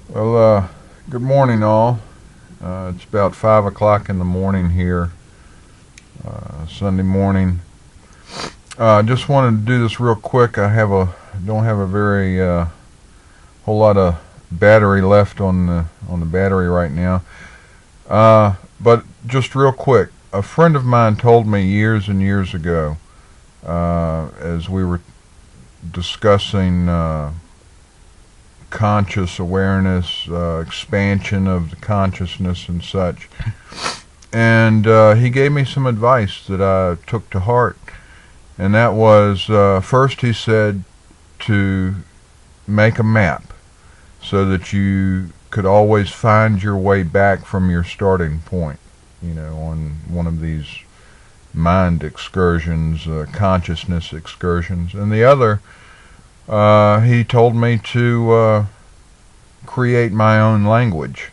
Well, good morning, all. It's about 5 o'clock in the morning here, Sunday morning. Just wanted to do this real quick. Don't have a very whole lot of battery left on the battery right now. But just real quick, a friend of mine told me years and years ago, as we were discussing conscious awareness, expansion of the consciousness and such. And he gave me some advice that I took to heart. And that was, first he said to make a map so that you could always find your way back from your starting point, on one of these mind excursions, consciousness excursions. And the other, he told me to create my own language.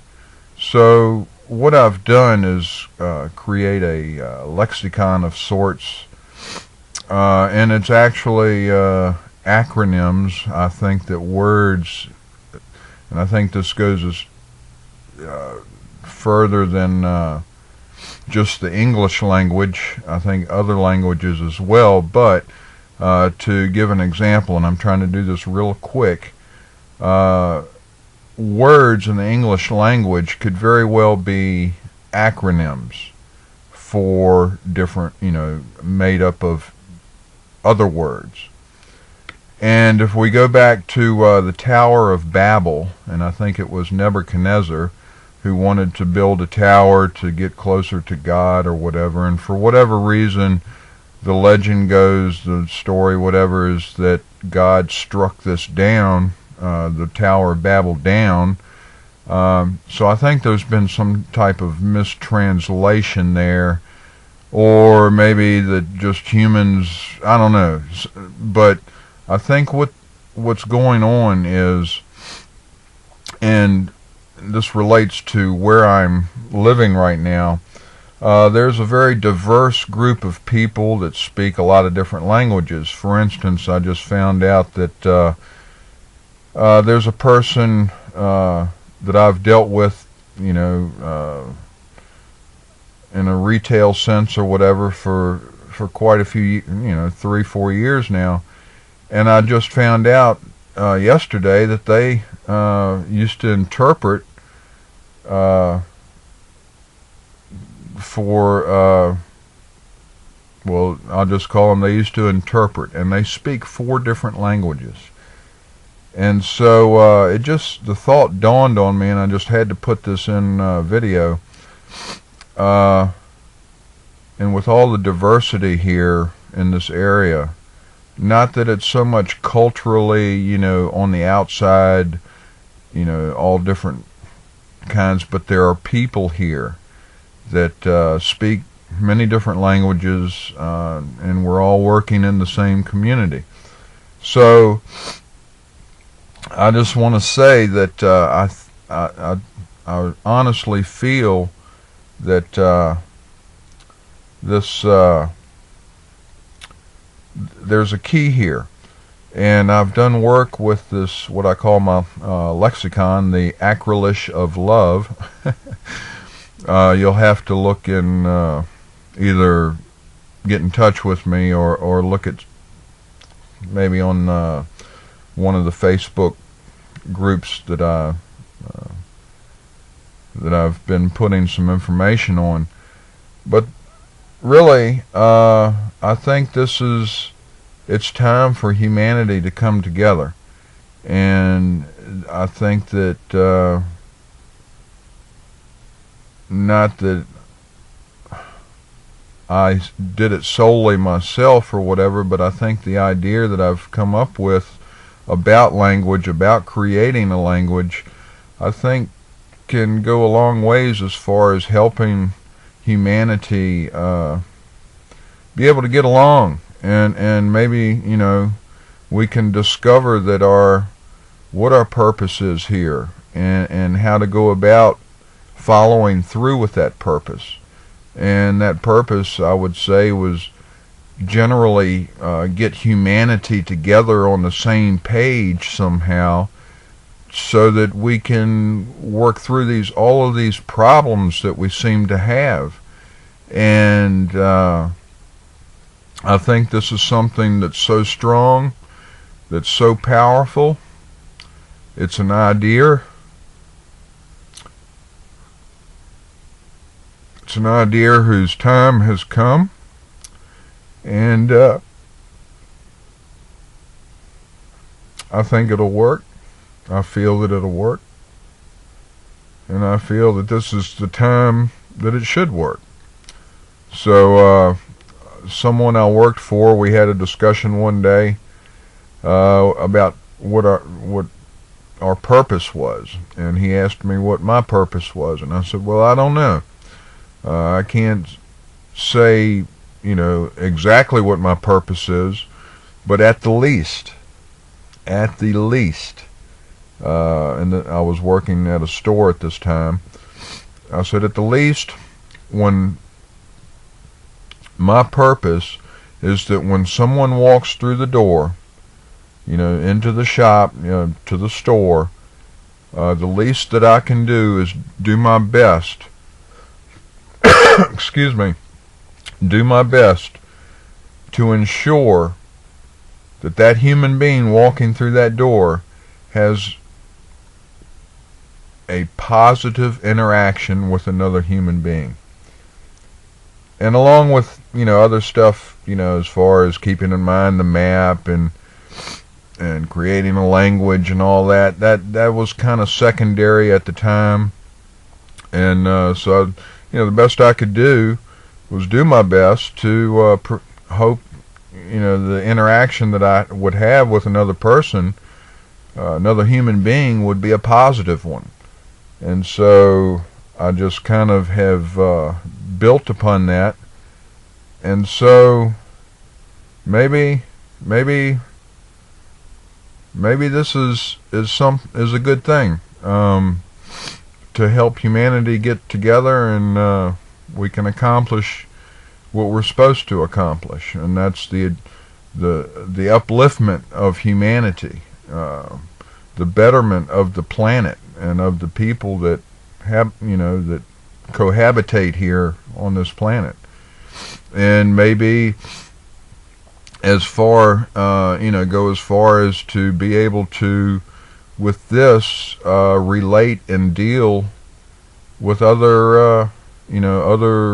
So what I've done is create a lexicon of sorts, and it's actually acronyms. I think that words, and I think this goes as further than just the English language. I think other languages as well, but to give an example, and I'm trying to do this real quick, words in the English language could very well be acronyms for different, made up of other words. And if we go back to the Tower of Babel, and I think it was Nebuchadnezzar who wanted to build a tower to get closer to God or whatever, and for whatever reason, the legend goes, the story, whatever, is that God struck this down, the Tower of Babel down. So I think there's been some type of mistranslation there, or maybe that just humans, I don't know. But I think what's going on is, and this relates to where I'm living right now, there's a very diverse group of people that speak a lot of different languages. For instance, I just found out that there's a person that I've dealt with, in a retail sense or whatever for quite a few, 3-4 years now, and I just found out yesterday that they used to interpret for well, I'll just call them, they used to interpret, and they speak 4 different languages. And so the thought dawned on me, and I just had to put this in video. And with all the diversity here in this area, not that it's so much culturally, on the outside, all different kinds, but there are people here that speak many different languages, and we're all working in the same community. So I just want to say that I honestly feel that there's a key here, and I've done work with this, what I call my lexicon, the acrylish of love. You'll have to look in, either get in touch with me or look at maybe on one of the Facebook groups that I've been putting some information on. But really, I think it's time for humanity to come together, and I think that not that I did it solely myself or whatever, but I think the idea that I've come up with about language, about creating a language, I think can go a long ways as far as helping humanity be able to get along, and maybe, we can discover that what our purpose is here, and how to go about following through with that purpose. And that purpose, I would say, was generally get humanity together on the same page somehow, so that we can work through all of these problems that we seem to have. And I think this is something that's so strong, that's so powerful. It's an idea. It's an idea whose time has come, and I think it'll work. I feel that it'll work, and I feel that this is the time that it should work. So someone I worked for, we had a discussion one day about what our purpose was, and he asked me what my purpose was, and I said, well, I don't know. I can't say, exactly what my purpose is, but at the least, and I was working at a store at this time, I said, at the least, when my purpose is that when someone walks through the door, into the shop, to the store, the least that I can do is do my best excuse me, do my best to ensure that that human being walking through that door has a positive interaction with another human being. And along with, other stuff, as far as keeping in mind the map and creating a language and all that was kind of secondary at the time. And so the best I could do was do my best to hope, the interaction that I would have with another person, another human being, would be a positive one. And so I just kind of have built upon that. And so maybe this is a good thing. To help humanity get together, and we can accomplish what we're supposed to accomplish, and that's the upliftment of humanity, the betterment of the planet and of the people that that cohabitate here on this planet. And maybe as far go as far as to be able to, with this, relate and deal with other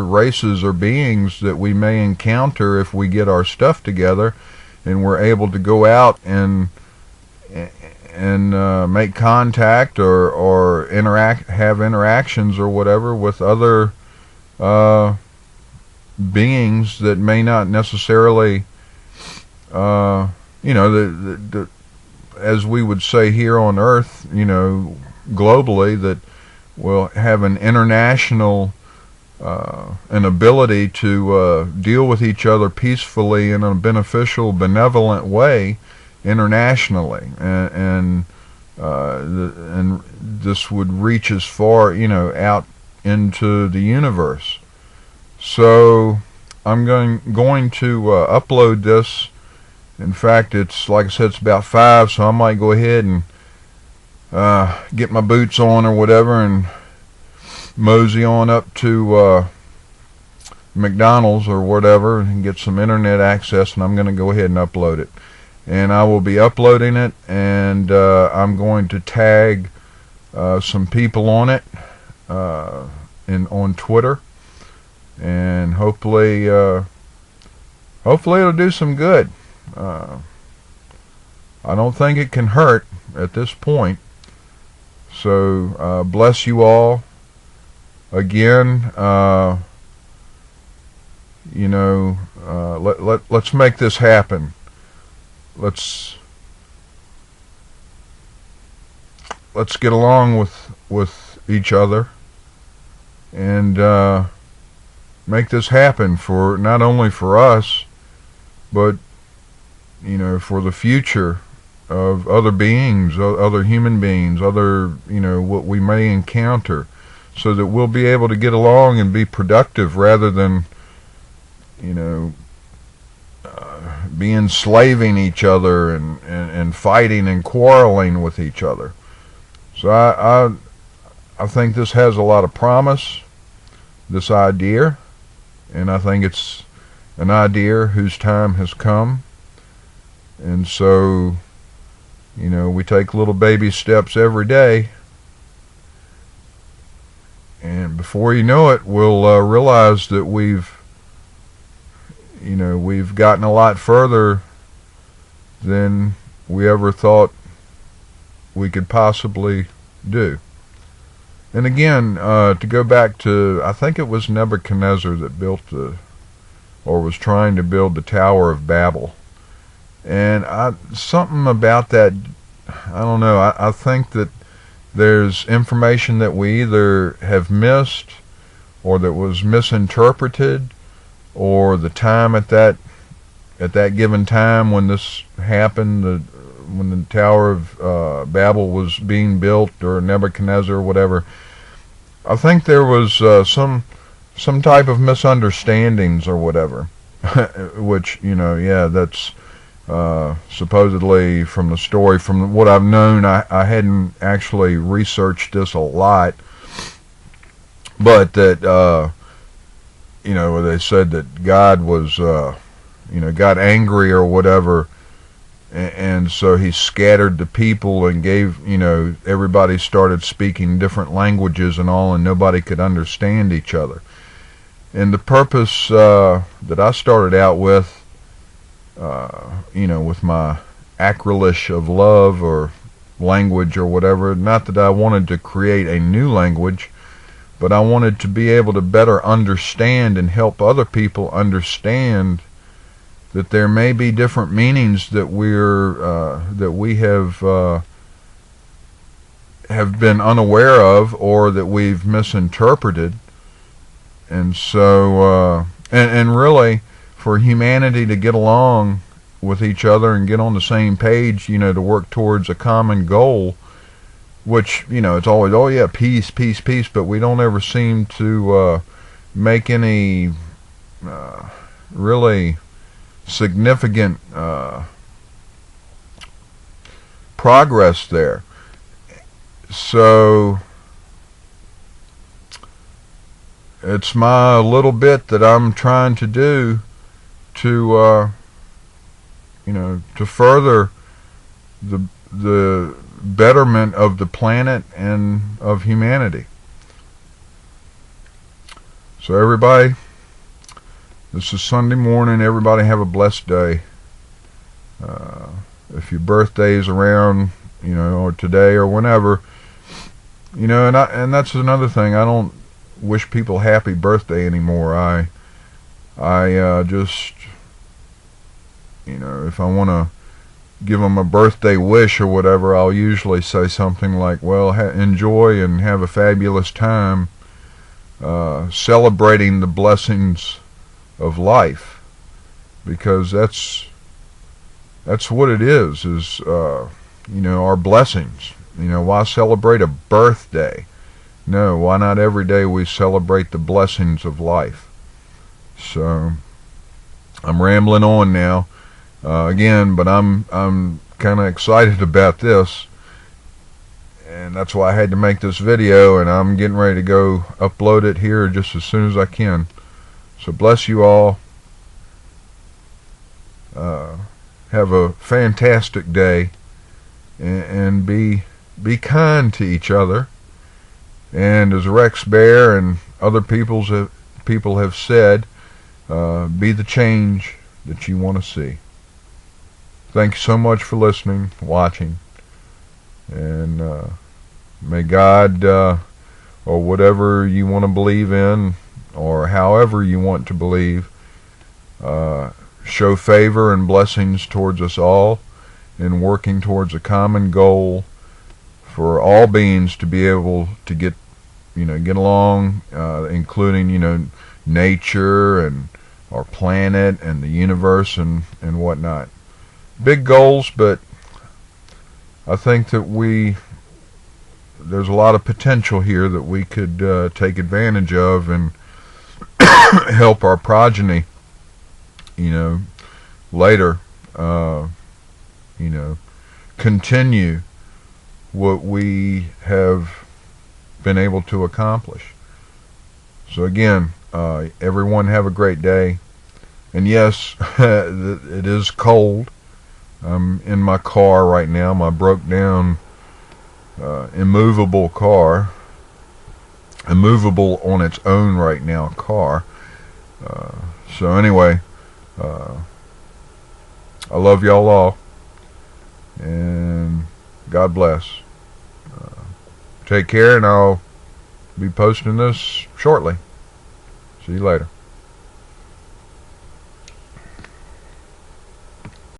races or beings that we may encounter if we get our stuff together and we're able to go out and make contact or have interactions or whatever with other beings that may not necessarily as we would say here on Earth, globally, that will have an international an ability to deal with each other peacefully in a beneficial, benevolent way internationally, and this would reach as far, out into the universe. So I'm going to upload this. In fact, it's, like I said, it's about 5, so I might go ahead and get my boots on or whatever and mosey on up to McDonald's or whatever and get some internet access, and I'm going to go ahead and upload it. And I will be uploading it, and I'm going to tag some people on it on Twitter, and hopefully it'll do some good. I don't think it can hurt at this point. So bless you all. Again, let's make this happen. Let's get along with each other and make this happen, for not only for us, but for the future of other beings, other human beings, other, what we may encounter, so that we'll be able to get along and be productive rather than, be enslaving each other and fighting and quarreling with each other. So I think this has a lot of promise, this idea, and I think it's an idea whose time has come. And so, we take little baby steps every day, and before you know it, we'll realize that we've gotten a lot further than we ever thought we could possibly do. And again, to go back to, I think it was Nebuchadnezzar that built or was trying to build the Tower of Babel. And something about that, I don't know, I think that there's information that we either have missed, or that was misinterpreted, or the time at that given time when this happened, when the Tower of Babel was being built, or Nebuchadnezzar or whatever. I think there was some type of misunderstandings or whatever, which, that's supposedly from the story. From what I've known, I hadn't actually researched this a lot, but that they said that God was got angry or whatever, and so he scattered the people and gave, everybody started speaking different languages and all, and nobody could understand each other. And the purpose that I started out with, with my acrylic of love or language or whatever, not that I wanted to create a new language, but I wanted to be able to better understand and help other people understand that there may be different meanings that we have been unaware of, or that we've misinterpreted. And so and really, for humanity to get along with each other and get on the same page, to work towards a common goal, which, it's always, oh yeah, peace, peace, peace, but we don't ever seem to make any really significant progress there. So it's my little bit that I'm trying to do to to further the betterment of the planet and of humanity. So everybody, this is Sunday morning. Everybody have a blessed day. If your birthday is around, or today or whenever, and that's another thing. I don't wish people happy birthday anymore. I just, if I want to give them a birthday wish or whatever, I'll usually say something like, well, enjoy and have a fabulous time celebrating the blessings of life, because that's what it is our blessings. Why celebrate a birthday? No, why not every day we celebrate the blessings of life? So I'm rambling on now again, but I'm kind of excited about this, and that's why I had to make this video, and I'm getting ready to go upload it here just as soon as I can. So bless you all. Have a fantastic day, and be kind to each other. And as Rex Bear and other people have said, be the change that you want to see. Thank you so much for listening, watching, and may God, or whatever you want to believe in, or however you want to believe, show favor and blessings towards us all in working towards a common goal for all beings to be able to get along, including, nature and our planet and the universe and whatnot. Big goals, but I think that there's a lot of potential here that we could take advantage of and help our progeny, later, continue what we have been able to accomplish. So again, everyone have a great day. And yes, it is cold. I'm in my car right now, my broke down immovable car, immovable on its own right now car. So anyway, I love y'all all, and God bless. Take care, and I'll be posting this shortly. See you later.